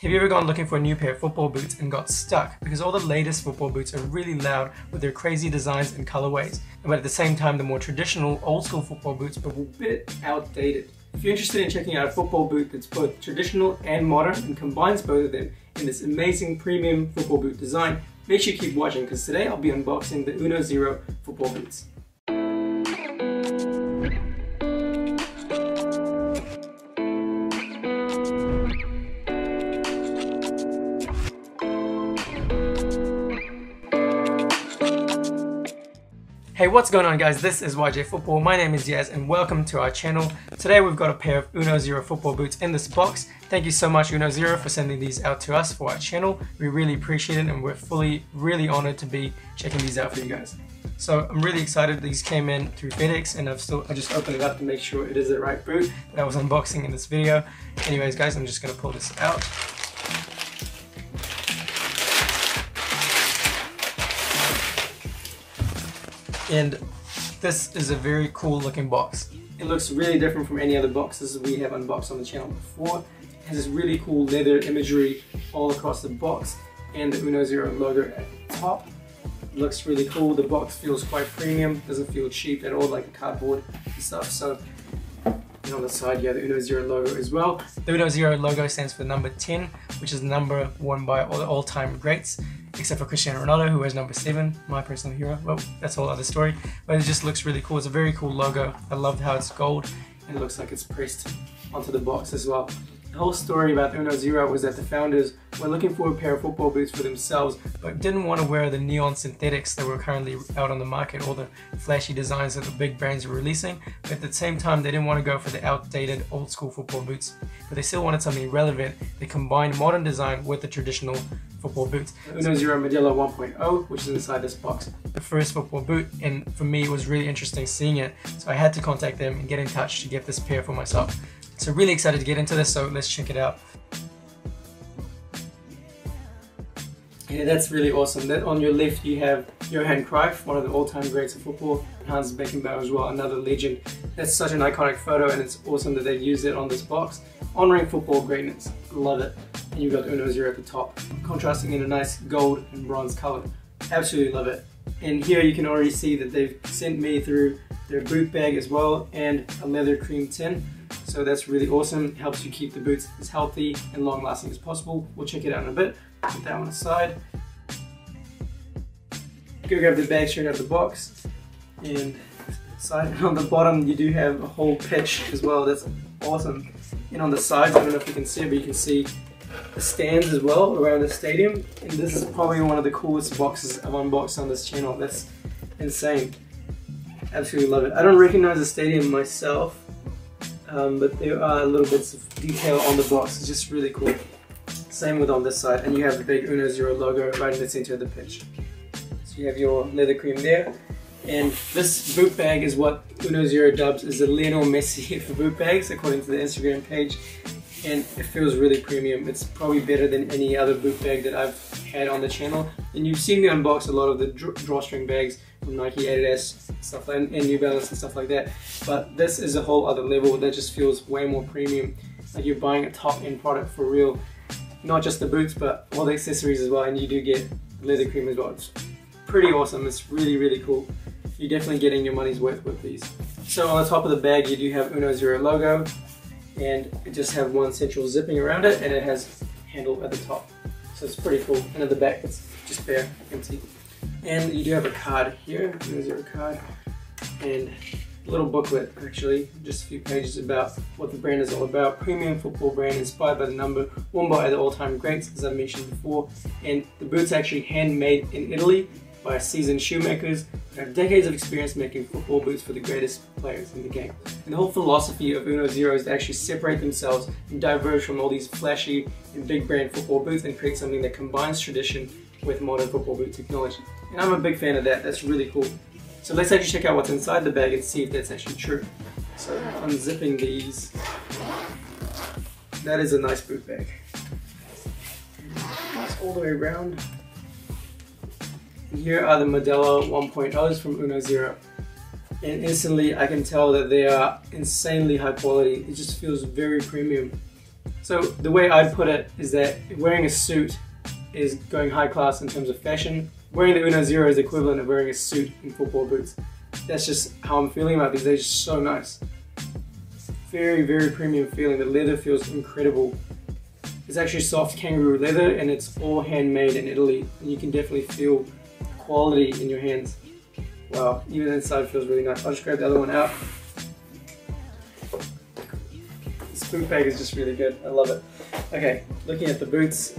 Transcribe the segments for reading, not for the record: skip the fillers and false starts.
Have you ever gone looking for a new pair of football boots and got stuck because all the latest football boots are really loud with their crazy designs and colorways, but at the same time the more traditional old school football boots but a bit outdated? If you're interested in checking out a football boot that's both traditional and modern and combines both of them in this amazing premium football boot design, make sure you keep watching because today I'll be unboxing the Unozero football boots. Hey, what's going on guys? This is YJ Football. My name is Yaz and welcome to our channel. Today we've got a pair of Unozero football boots in this box. Thank you so much Unozero for sending these out to us for our channel. We really appreciate it and we're really honored to be checking these out for you guys. So I'm really excited. These came in through FedEx and I just opened it up to make sure it is the right boot that I was unboxing in this video. Anyways guys, I'm just going to pull this out. And this is a very cool looking box. It looks really different from any other boxes we have unboxed on the channel before. It has this really cool leather imagery all across the box and the Unozero logo at the top. It looks really cool. The box feels quite premium, doesn't feel cheap at all like a cardboard and stuff. So, and on the side, yeah, the Unozero logo as well. The Unozero logo stands for number 10, which is the number worn by all the all-time greats, except for Cristiano Ronaldo, who has number 7, my personal hero. Well, that's a whole other story, but it just looks really cool. It's a very cool logo. I love how it's gold and it looks like it's pressed onto the box as well. The whole story about Unozero was that the founders were looking for a pair of football boots for themselves, but didn't want to wear the neon synthetics that were currently out on the market, all the flashy designs that the big brands were releasing. But at the same time, they didn't want to go for the outdated old school football boots, but they still wanted something relevant that combined modern design with the traditional football boots. Unozero Modelo 1.0, which is inside this box, the first football boot, and for me it was really interesting seeing it, so I had to contact them and get in touch to get this pair for myself. So really excited to get into this, so let's check it out. Yeah, that's really awesome. That on your left you have Johan Cruyff, one of the all-time greats of football, and Hans Beckenbauer as well, another legend. That's such an iconic photo and it's awesome that they've used it on this box. Honoring football greatness, love it. And you've got Unozero at the top, contrasting in a nice gold and bronze color. Absolutely love it. And here you can already see that they've sent me through their boot bag as well and a leather cream tin. So that's really awesome. It helps you keep the boots as healthy and long lasting as possible. We'll check it out in a bit. Put that one aside. Go grab the bag straight out of the box. And on the bottom you do have a whole pitch as well. That's awesome. And on the sides, I don't know if you can see it, but you can see the stands as well around the stadium. And this is probably one of the coolest boxes I've unboxed on this channel. That's insane. Absolutely love it. I don't recognize the stadium myself, but there are little bits of detail on the box. It's just really cool. Same with on this side, and you have the big Unozero logo right in the center of the pitch. So you have your leather cream there. And this boot bag is what Unozero dubs as the Lionel Messi for boot bags, according to the Instagram page. And it feels really premium. It's probably better than any other boot bag that I've had on the channel. And you've seen me unbox a lot of the drawstring bags from Nike, Adidas, stuff like, and New Balance and stuff like that. But this is a whole other level that just feels way more premium. Like you're buying a top-end product for real. Not just the boots, but all the accessories as well. And you do get leather cream as well. It's pretty awesome. It's really cool. You're definitely getting your money's worth with these. So on the top of the bag you do have Unozero logo, and it just have one central zipping around it, and it has a handle at the top. So it's pretty cool. And at the back it's just bare, empty. And you do have a card here, Unozero card, and a little booklet actually, just a few pages about what the brand is all about. Premium football brand inspired by the number, worn by the all-time greats, as I mentioned before. And the boots are actually handmade in Italy by seasoned shoemakers who have decades of experience making football boots for the greatest players in the game. And the whole philosophy of Unozero is to actually separate themselves and diverge from all these flashy and big brand football boots and create something that combines tradition with modern football boot technology. And I'm a big fan of that. That's really cool. So let's actually check out what's inside the bag and see if that's actually true. So unzipping these, that is a nice boot bag. It's all the way around. Here are the Modelo 1.0s from Unozero. And instantly I can tell that they are insanely high quality. It just feels very premium. So the way I'd put it is that wearing a suit is going high class in terms of fashion. Wearing the Unozero is the equivalent of wearing a suit in football boots. That's just how I'm feeling about these. They're just so nice. Very, very premium feeling. The leather feels incredible. It's actually soft kangaroo leather and it's all handmade in Italy. And you can definitely feel quality in your hands. Wow, even inside feels really nice. I'll just grab the other one out. This boot bag is just really good. I love it. Okay, looking at the boots,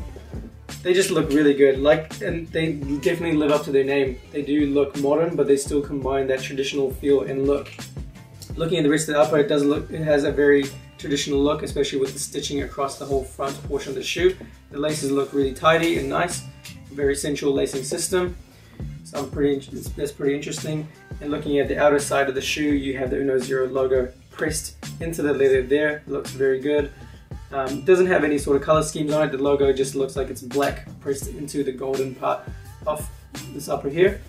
they just look really good. And they definitely live up to their name. They do look modern, but they still combine that traditional feel and look. Looking at the rest of the upper, it has a very traditional look, especially with the stitching across the whole front portion of the shoe. The laces look really tidy and nice. Very central lacing system. So that's pretty interesting. And looking at the outer side of the shoe, you have the Unozero logo pressed into the leather there. It looks very good. It doesn't have any sort of color schemes on it. The logo just looks like it's black pressed into the golden part of this upper here.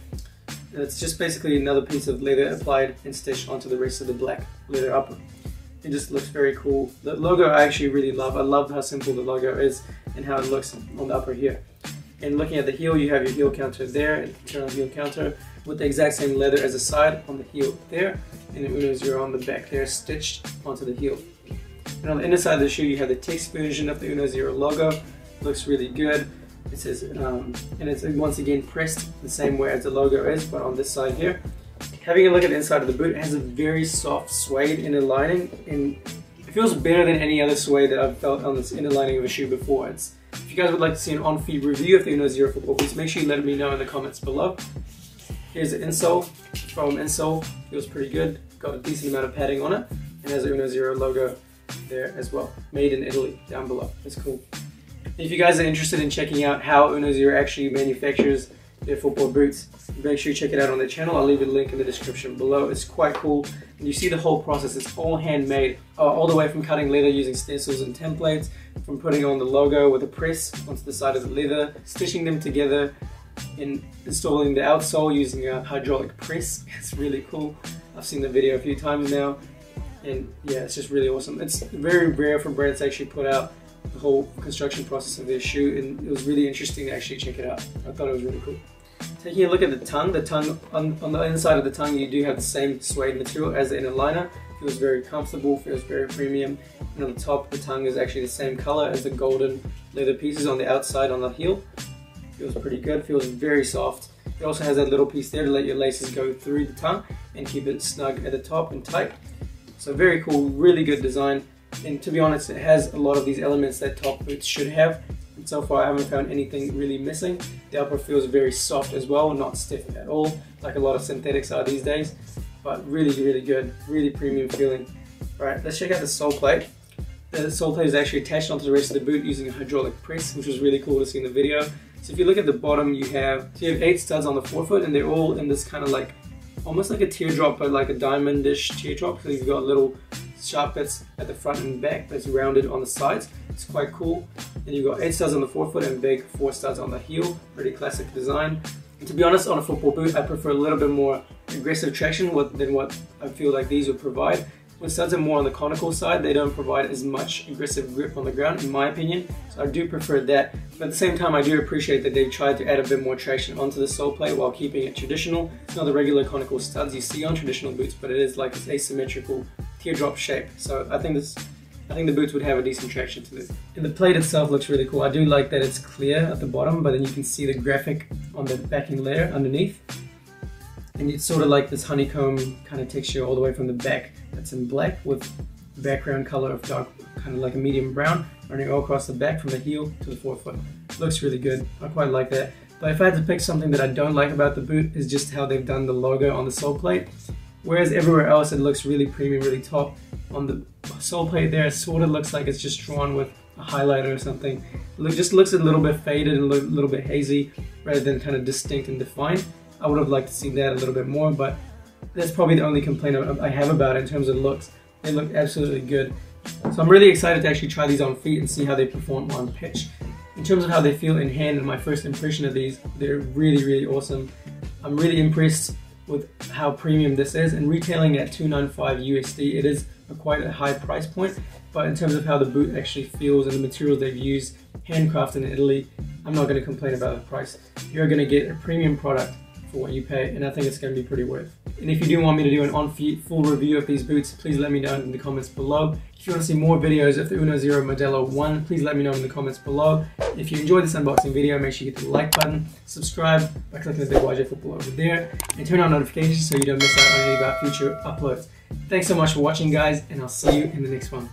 And it's just basically another piece of leather applied and stitched onto the rest of the black leather upper. It just looks very cool. The logo I actually really love. I love how simple the logo is and how it looks on the upper here. And looking at the heel, you have your heel counter there, internal heel counter, with the exact same leather as the side on the heel there, and the Unozero on the back there stitched onto the heel. And on the inner side of the shoe, you have the text version of the Unozero logo. Looks really good. It says, and it's once again pressed the same way as the logo is, but on this side here. Having a look at the inside of the boot, it has a very soft suede inner lining, and it feels better than any other suede that I've felt on this inner lining of a shoe before. If you guys would like to see an on-feet review of the Unozero football boots, make sure you let me know in the comments below. Here's the insole. Foam insole, feels pretty good. Got a decent amount of padding on it, and has the Unozero logo there as well. Made in Italy down below. That's cool. If you guys are interested in checking out how Unozero actually manufactures their football boots, make sure you check it out on their channel. I'll leave a link in the description below. It's quite cool, and you see the whole process. It's all handmade, all the way from cutting leather using stencils and templates, from putting on the logo with a press onto the side of the leather, stitching them together, and installing the outsole using a hydraulic press. It's really cool. I've seen the video a few times now, and yeah, it's just really awesome. It's very rare for brands to actually put out the whole construction process of their shoe, and it was really interesting to actually check it out. I thought it was really cool. Taking a look at the tongue on the inside of the tongue, you do have the same suede material as the inner liner. Feels very comfortable, feels very premium. And on the top, the tongue is actually the same color as the golden leather pieces on the outside on the heel. Feels pretty good, feels very soft. It also has that little piece there to let your laces go through the tongue and keep it snug at the top and tight. So very cool, really good design. And to be honest, it has a lot of these elements that top boots should have. And so far I haven't found anything really missing. The upper feels very soft as well, not stiff at all, like a lot of synthetics are these days. But really, really good, really premium feeling. Alright, let's check out the sole plate. The sole plate is actually attached onto the rest of the boot using a hydraulic press, which was really cool to see in the video. So if you look at the bottom, you have 8 studs on the forefoot, and they're all in this kind of like, almost like a teardrop, but like a diamond-ish teardrop. So you've got little sharp bits at the front and back that's rounded on the sides. It's quite cool. And you've got 8 studs on the forefoot and big 4 studs on the heel. Pretty classic design. And to be honest, on a football boot, I prefer a little bit more aggressive traction than what I feel like these would provide. When studs are more on the conical side, they don't provide as much aggressive grip on the ground, in my opinion. So I do prefer that. But at the same time, I do appreciate that they've tried to add a bit more traction onto the sole plate while keeping it traditional. It's not the regular conical studs you see on traditional boots, but it is like this asymmetrical teardrop shape. So I think the boots would have a decent traction to this. And the plate itself looks really cool. I do like that it's clear at the bottom, but then you can see the graphic on the backing layer underneath. And it's sort of like this honeycomb kind of texture all the way from the back that's in black with background color of dark, kind of like a medium brown, running all across the back from the heel to the forefoot. Looks really good. I quite like that. But if I had to pick something that I don't like about the boot, is just how they've done the logo on the sole plate. Whereas everywhere else it looks really premium, really top. On the sole plate there, it sort of looks like it's just drawn with a highlighter or something. It just looks a little bit faded and a little bit hazy rather than kind of distinct and defined. I would have liked to see that a little bit more, but that's probably the only complaint I have about it in terms of looks. They look absolutely good. So I'm really excited to actually try these on feet and see how they perform on pitch. In terms of how they feel in hand and my first impression of these, they're really, really awesome. I'm really impressed with how premium this is, and retailing at $295 USD, it is quite a high price point. but in terms of how the boot actually feels and the materials they've used, handcrafted in Italy, I'm not going to complain about the price. You're going to get a premium product for what you pay, and I think it's going to be pretty worth. And if you do want me to do an on-feet full review of these boots, please let me know in the comments below. If you want to see more videos of the Unozero Modelo 1, please let me know in the comments below. If you enjoyed this unboxing video, make sure you hit the like button, subscribe by clicking the big YJ football over there, and turn on notifications so you don't miss out on any of our future uploads. Thanks so much for watching, guys, and I'll see you in the next one.